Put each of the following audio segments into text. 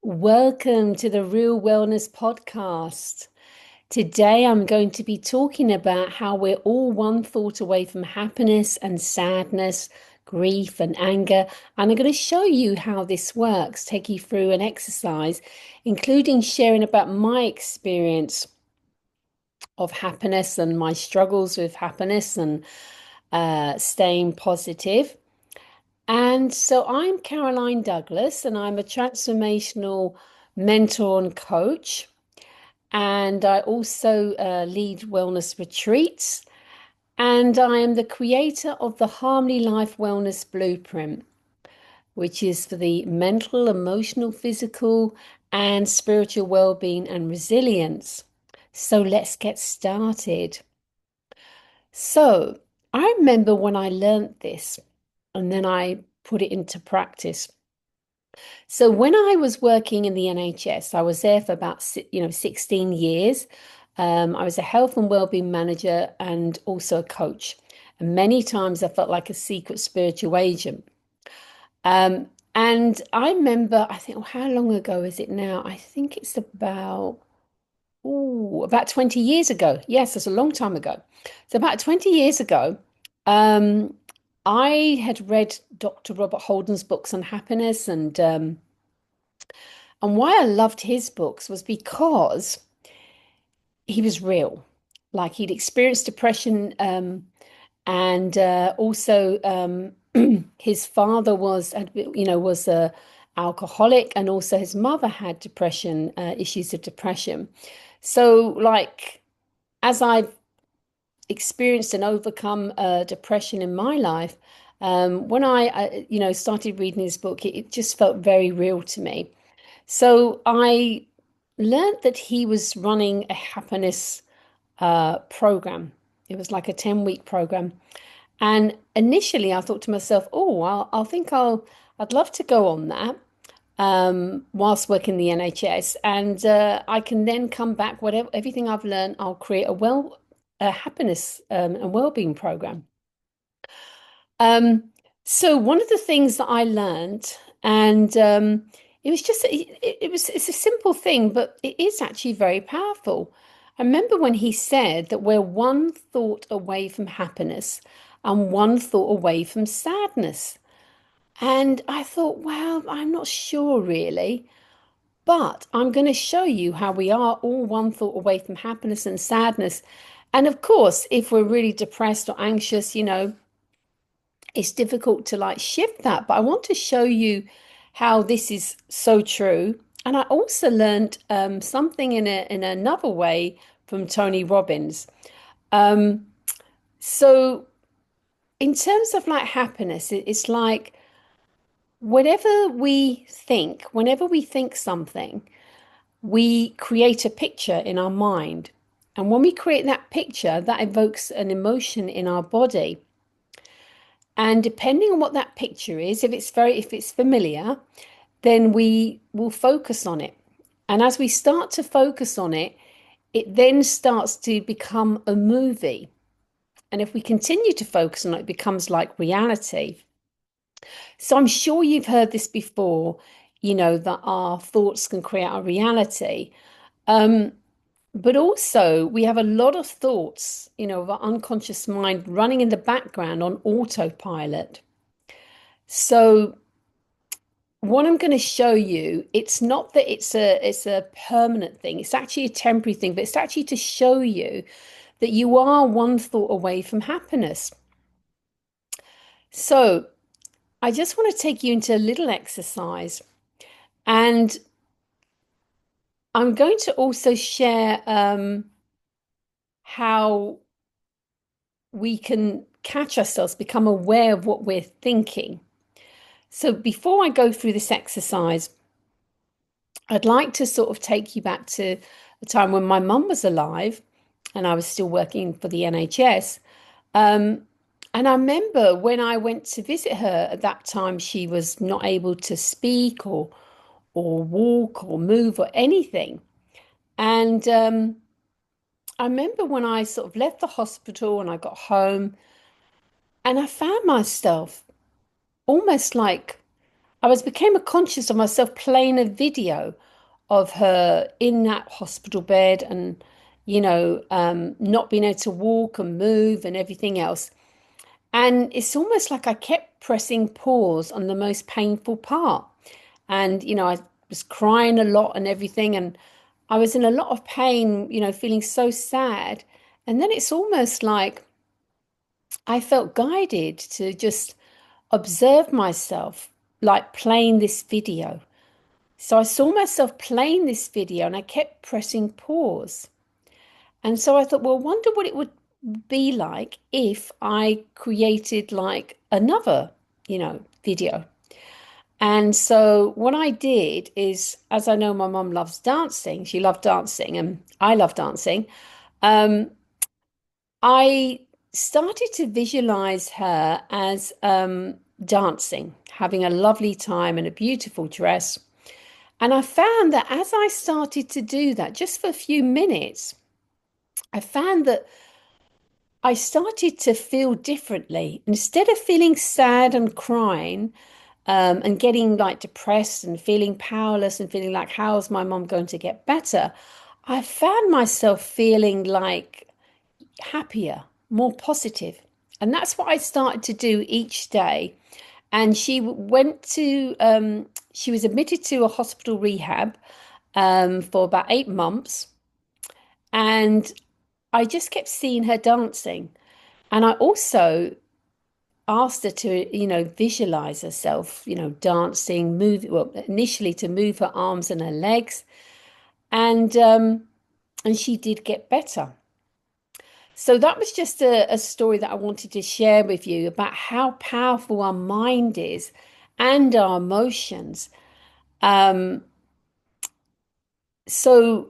Welcome to the Real Wellness Podcast. Today I'm going to be talking about how we're all one thought away from happiness and sadness, grief and anger. And I'm going to show you how this works, take you through an exercise, including sharing about my experience of happiness and my struggles with happiness and staying positive. And so I'm Caroline Douglas, and I'm a transformational mentor and coach. And I also lead wellness retreats. And I am the creator of the Harmony Life Wellness Blueprint, which is for the mental, emotional, physical, and spiritual well-being and resilience. So let's get started. So I remember when I learned this and then I put it into practice. So when I was working in the NHS, I was there for about 16 years. I was a health and wellbeing manager and also a coach. And many times I felt like a secret spiritual agent. And I remember, I think, oh, how long ago is it now? I think it's about 20 years ago. Yes, it's a long time ago. So about 20 years ago, um, I had read Dr. Robert Holden's books on happiness and why I loved his books was because he was real. Like he'd experienced depression, and also his father was a alcoholic, and also his mother had depression, issues of depression. So, like as I've experienced and overcome depression in my life, when I started reading his book, it just felt very real to me. So I learned that he was running a happiness program. It was like a 10-week program. And initially I thought to myself, oh, I'd love to go on that whilst working the NHS. And I can then come back, everything I've learned, I'll create a happiness and well-being program. Um, so one of the things that I learned, and it was just it's a simple thing, but it is actually very powerful. I remember when he said that we're one thought away from happiness and one thought away from sadness. And I thought, well, I'm not sure really, but I'm going to show you how we are all one thought away from happiness and sadness. And of course, if we're really depressed or anxious, it's difficult to like shift that, but I want to show you how this is so true. And I also learned something in another way from Tony Robbins. Um, so in terms of like happiness, it's like whenever we think something, we create a picture in our mind. And when we create that picture, that evokes an emotion in our body. And depending on what that picture is, if it's familiar, then we will focus on it. And as we start to focus on it, it then starts to become a movie. And if we continue to focus on it, it becomes like reality. So I'm sure you've heard this before, that our thoughts can create our reality. Um, but also, we have a lot of thoughts, of our unconscious mind running in the background on autopilot. So what I'm going to show you, it's not that it's a permanent thing. It's actually a temporary thing, but it's actually to show you that you are one thought away from happiness. So I just want to take you into a little exercise, and I'm going to also share how we can catch ourselves, become aware of what we're thinking. So before I go through this exercise, I'd like to sort of take you back to a time when my mum was alive and I was still working for the NHS. Um, and I remember when I went to visit her at that time, she was not able to speak or walk or move or anything. And I remember when I sort of left the hospital and I got home and I found myself almost like I was became conscious of myself playing a video of her in that hospital bed and, not being able to walk and move and everything else. And it's almost like I kept pressing pause on the most painful part. And, I was crying a lot and everything. And I was in a lot of pain, feeling so sad. And then it's almost like I felt guided to just observe myself, like playing this video. So I saw myself playing this video and I kept pressing pause. And so I thought, well, wonder what it would be like if I created like another, video. And so what I did is, as I know my mum loves dancing, she loved dancing and I love dancing. Um, I started to visualize her as dancing, having a lovely time in a beautiful dress. And I found that as I started to do that, just for a few minutes, I found that I started to feel differently. Instead of feeling sad and crying, and getting like depressed and feeling powerless and feeling like, how's my mom going to get better? I found myself feeling like happier, more positive. And that's what I started to do each day. And she was admitted to a hospital rehab for about 8 months. And I just kept seeing her dancing. And I also asked her to, visualize herself, dancing, move, well, initially to move her arms and her legs. And she did get better. So that was just a story that I wanted to share with you about how powerful our mind is and our emotions. Um, so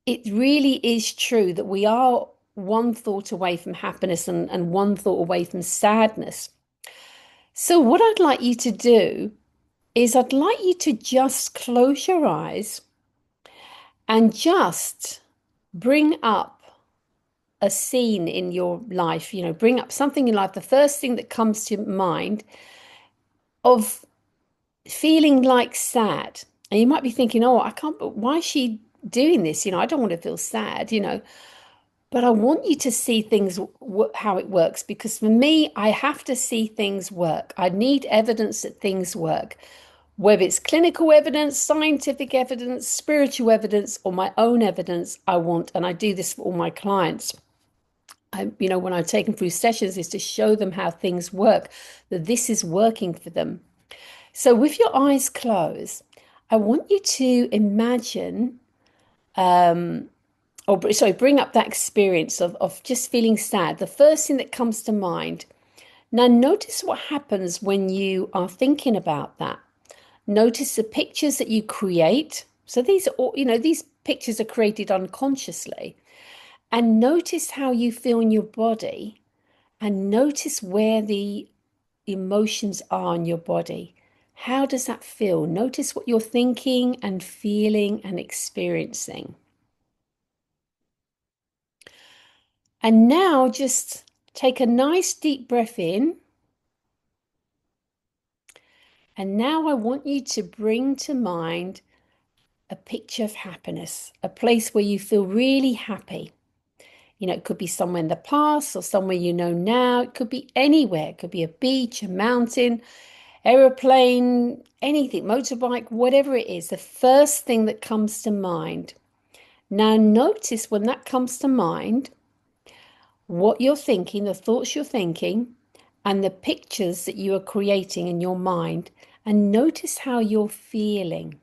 it really is true that we are one thought away from happiness and one thought away from sadness. So, what I'd like you to do is I'd like you to just close your eyes and just bring up a scene in your life, bring up something in life, the first thing that comes to mind of feeling like sad. And you might be thinking, oh, I can't, but why is she doing this? I don't want to feel sad, but I want you to see things how it works because for me, I have to see things work. I need evidence that things work, whether it's clinical evidence, scientific evidence, spiritual evidence, or my own evidence. I want, and I do this for all my clients. When I take them through sessions, is to show them how things work, that this is working for them. So, with your eyes closed, I want you to imagine or sorry, bring up that experience of just feeling sad. The first thing that comes to mind. Now, notice what happens when you are thinking about that. Notice the pictures that you create. So these are all, these pictures are created unconsciously. And notice how you feel in your body and notice where the emotions are in your body. How does that feel? Notice what you're thinking and feeling and experiencing. And now just take a nice deep breath in. And now I want you to bring to mind a picture of happiness, a place where you feel really happy. It could be somewhere in the past or somewhere now. It could be anywhere. It could be a beach, a mountain, aeroplane, anything, motorbike, whatever it is. The first thing that comes to mind. Now notice when that comes to mind, what you're thinking, the thoughts you're thinking, and the pictures that you are creating in your mind, and notice how you're feeling.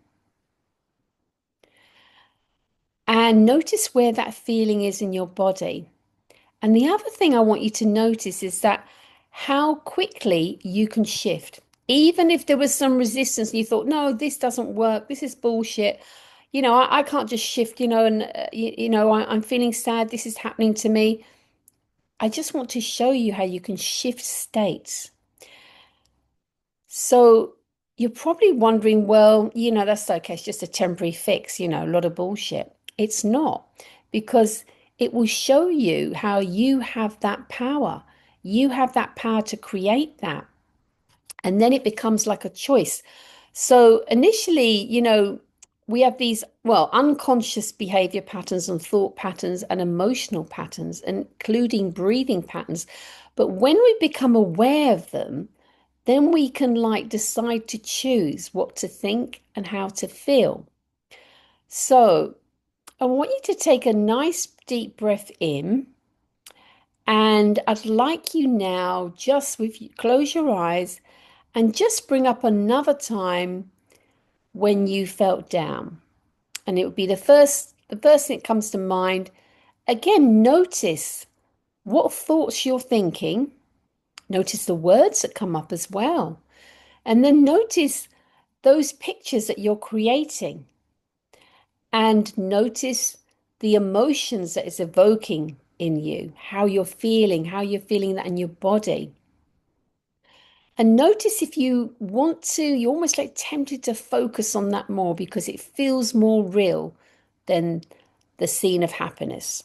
And notice where that feeling is in your body. And the other thing I want you to notice is that how quickly you can shift. Even if there was some resistance and you thought, no, this doesn't work, this is bullshit. I can't just shift, I'm feeling sad, this is happening to me. I just want to show you how you can shift states. So you're probably wondering, well, that's okay. It's just a temporary fix, a lot of bullshit. It's not, because it will show you how you have that power. You have that power to create that. And then it becomes like a choice. So initially, we have these, well, unconscious behavior patterns and thought patterns and emotional patterns, including breathing patterns. But when we become aware of them, then we can like decide to choose what to think and how to feel. So I want you to take a nice deep breath in. And I'd like you now, just with you, close your eyes and just bring up another time when you felt down. And it would be the first thing that comes to mind. Again, notice what thoughts you're thinking. Notice the words that come up as well. And then notice those pictures that you're creating. And notice the emotions that it's evoking in you, how you're feeling that in your body. And notice if you want to, you're almost like tempted to focus on that more because it feels more real than the scene of happiness.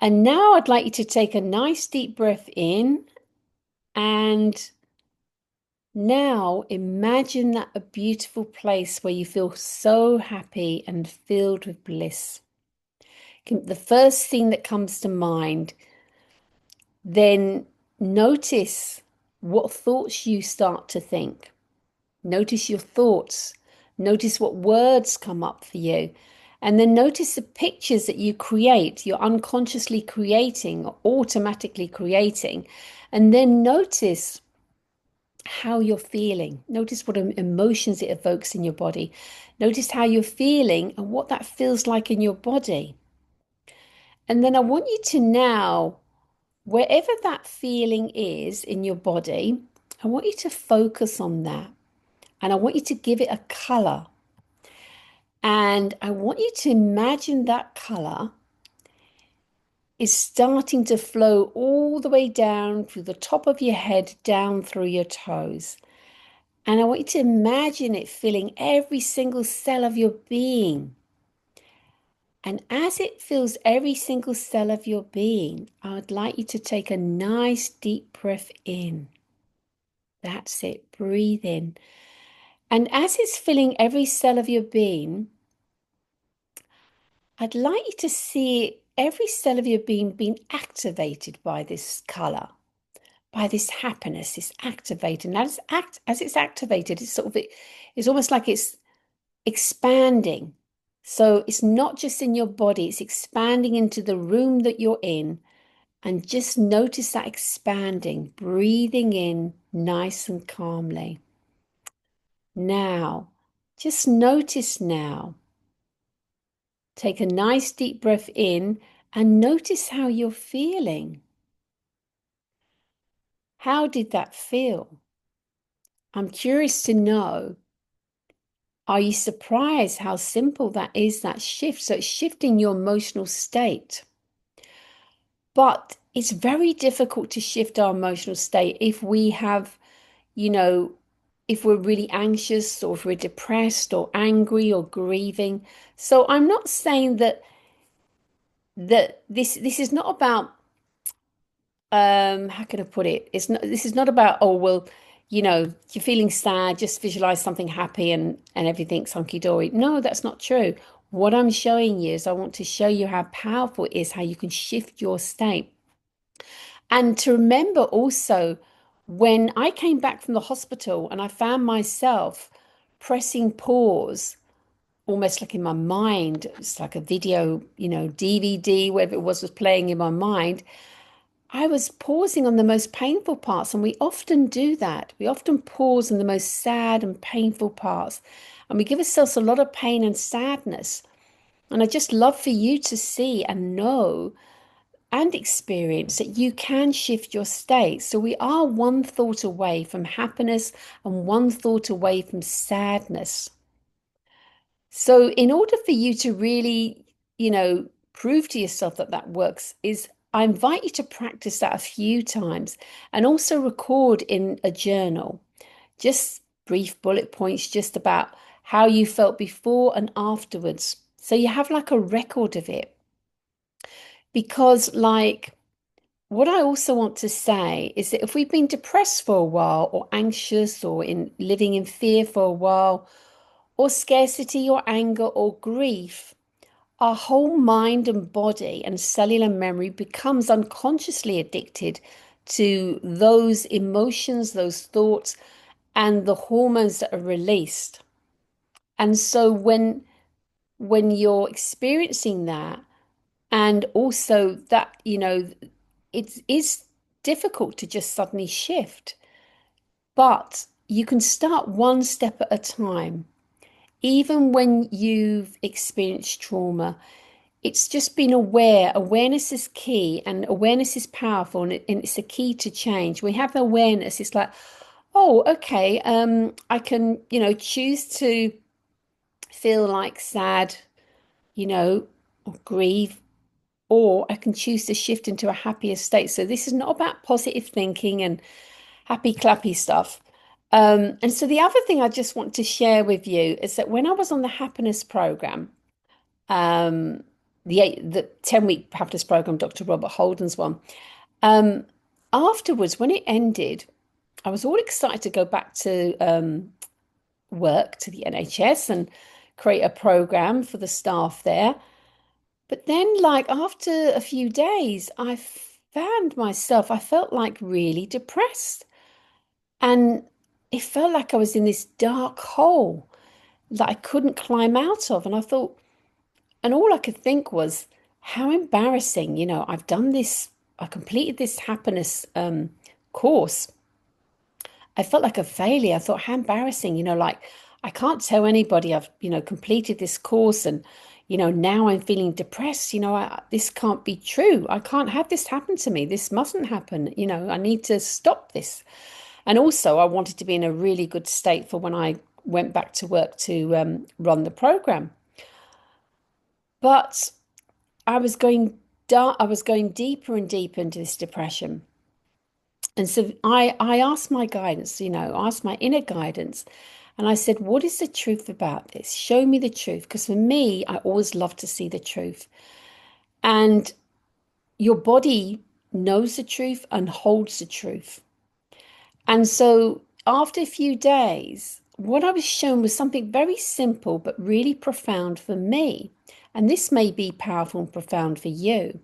And now I'd like you to take a nice deep breath in, and now imagine that a beautiful place where you feel so happy and filled with bliss. The first thing that comes to mind, then notice what thoughts you start to think. Notice your thoughts. Notice what words come up for you. And then notice the pictures that you create, you're unconsciously creating or automatically creating. And then notice how you're feeling. Notice what emotions it evokes in your body. Notice how you're feeling and what that feels like in your body. And then I want you to now, wherever that feeling is in your body, I want you to focus on that. And I want you to give it a color. And I want you to imagine that color is starting to flow all the way down through the top of your head, down through your toes. And I want you to imagine it filling every single cell of your being. And as it fills every single cell of your being, I would like you to take a nice deep breath in. That's it. Breathe in. And as it's filling every cell of your being, I'd like you to see every cell of your being being activated by this color, by this happiness. It's activated. And as it's activated, it's almost like it's expanding. So it's not just in your body, it's expanding into the room that you're in. And just notice that expanding, breathing in nice and calmly. Now, just notice now. Take a nice deep breath in and notice how you're feeling. How did that feel? I'm curious to know, are you surprised how simple that is, that shift? So it's shifting your emotional state. But it's very difficult to shift our emotional state if we have, you know, if we're really anxious or if we're depressed or angry or grieving. So I'm not saying that this is not about how can I put it? This is not about, oh, well, you're feeling sad, just visualize something happy and everything's hunky-dory. No, that's not true. What I'm showing you is I want to show you how powerful it is, how you can shift your state. And to remember also, when I came back from the hospital and I found myself pressing pause, almost like in my mind, it's like a video, DVD, whatever it was playing in my mind. I was pausing on the most painful parts, and we often do that. We often pause on the most sad and painful parts, and we give ourselves a lot of pain and sadness. And I just love for you to see and know and experience that you can shift your state. So we are one thought away from happiness and one thought away from sadness. So in order for you to really, prove to yourself that that works, is I invite you to practice that a few times and also record in a journal, just brief bullet points just about how you felt before and afterwards. So you have like a record of it. Because like what I also want to say is that if we've been depressed for a while, or anxious, or in living in fear for a while, or scarcity, or anger, or grief, our whole mind and body and cellular memory becomes unconsciously addicted to those emotions, those thoughts, and the hormones that are released. And so when you're experiencing that, and also that, it is difficult to just suddenly shift, but you can start one step at a time. Even when you've experienced trauma, it's just being aware. Awareness is key, and awareness is powerful, and it's a key to change. We have awareness. It's like, oh, okay, I can, choose to feel like sad, or grieve, or I can choose to shift into a happier state. So this is not about positive thinking and happy clappy stuff. And so the other thing I just want to share with you is that when I was on the happiness program, um, the 10-week happiness program, Dr. Robert Holden's one, um, afterwards, when it ended, I was all excited to go back to work, to the NHS, and create a program for the staff there. But then, like after a few days, I found myself, I felt like really depressed. And it felt like I was in this dark hole that I couldn't climb out of. And I thought, and all I could think was, how embarrassing, I've done this, I completed this happiness course. I felt like a failure. I thought, how embarrassing, like I can't tell anybody I've, completed this course, and, now I'm feeling depressed. This can't be true. I can't have this happen to me. This mustn't happen. I need to stop this. And also, I wanted to be in a really good state for when I went back to work to run the program. But I was going dark, I was going deeper and deeper into this depression. And so I asked my guidance, asked my inner guidance. And I said, what is the truth about this? Show me the truth. Because for me, I always love to see the truth. And your body knows the truth and holds the truth. And so after a few days, what I was shown was something very simple but really profound for me. And this may be powerful and profound for you.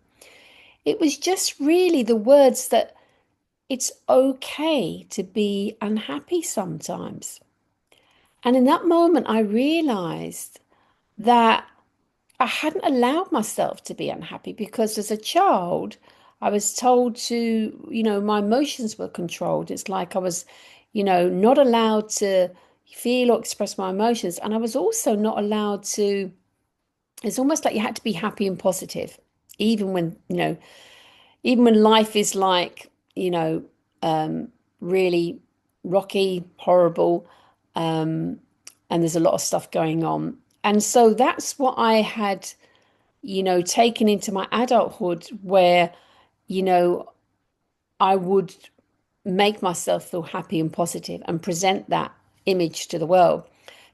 It was just really the words that it's okay to be unhappy sometimes. And in that moment, I realized that I hadn't allowed myself to be unhappy, because as a child, I was told to, my emotions were controlled. It's like I was, not allowed to feel or express my emotions. And I was also not allowed to, it's almost like you had to be happy and positive, even when, even when life is like, really rocky, horrible, and there's a lot of stuff going on. And so that's what I had, taken into my adulthood, where, you know, I would make myself feel happy and positive and present that image to the world.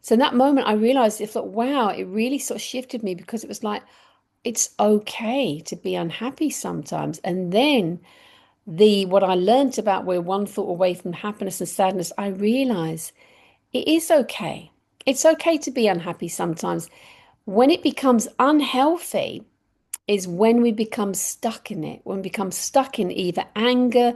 So in that moment, I realized, it thought, wow, it really sort of shifted me, because it was like, it's okay to be unhappy sometimes. And then what I learned about we're one thought away from happiness and sadness, I realize it is okay. It's okay to be unhappy sometimes. When it becomes unhealthy is when we become stuck in it, when we become stuck in either anger,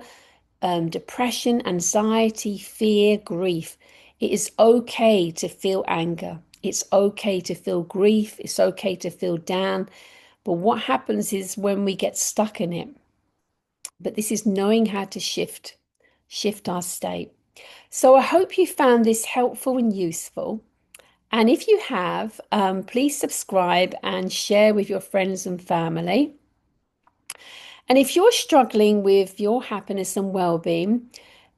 depression, anxiety, fear, grief. It is okay to feel anger. It's okay to feel grief. It's okay to feel down. But what happens is when we get stuck in it. But this is knowing how to shift our state. So I hope you found this helpful and useful. And if you have, please subscribe and share with your friends and family. And if you're struggling with your happiness and well-being,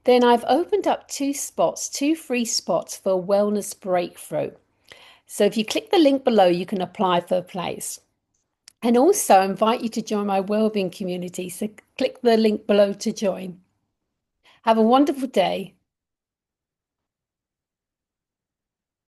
then I've opened up two free spots for a wellness breakthrough. So if you click the link below, you can apply for a place. And also I invite you to join my wellbeing community. So click the link below to join. Have a wonderful day.